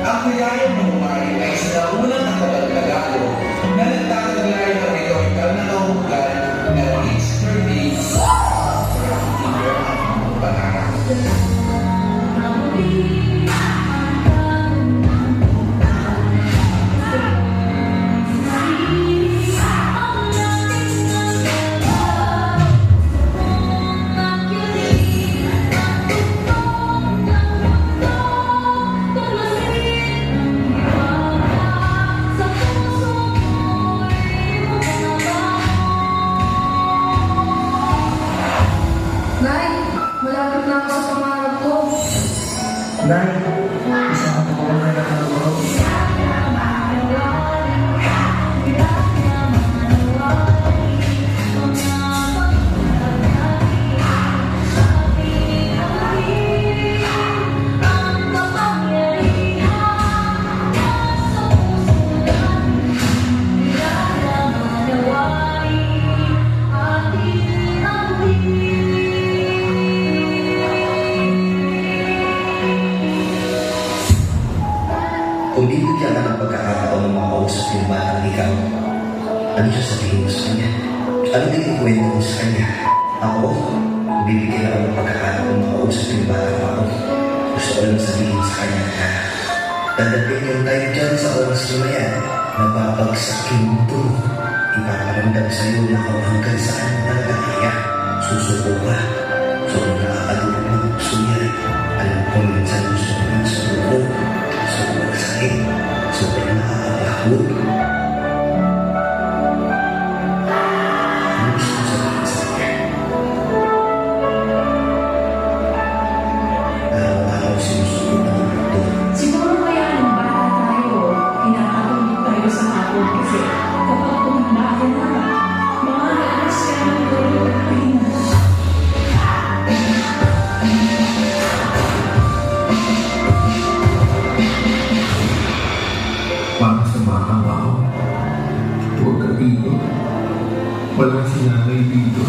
Ang kayaya ng umari ay sinaunang ang kabalagalo na nagtataglay ng rhetorical na kahulugan na it's curvy sa figure ang pangarap. Nay, malapit na ako sa pangarap ko. Nay, isa ka po na nakakuro. Kung bibigyan ka ng pagkakataon ng makausap yung batang ikaw, ano siya sabihin mo sa kanya? Ano din ikwento mo sa kanya? Ako, kung bibigyan ako ng pagkakataon ng makausap yung batang ako, gusto ko lang sabihin sa kanya na dadating yung tayo dyan sa oras na yan, nababagsak yung mundo mo. Ipaparamdam sa'yo na kung hanggang saan mo talaga kaya. Susuko ka. So kung nakakadulog ng gusto niya, alam ko minsan gusto ko ng suko. Sobrang sakit, sobrang nakakapagod. Ano gusto ko sabihin sa kanya? Araw-araw sinusuko ng mundo. Siguro kaya nung bata tayo, kinakatulog tayo sa hapon kasi kapag tumanda ka na, mga alas ka ng tulog at pahinga. Para sa bata ba ako? Huwag ka dito. Walang sinanay dito.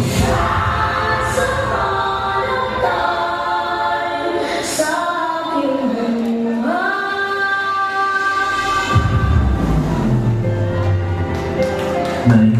Nay,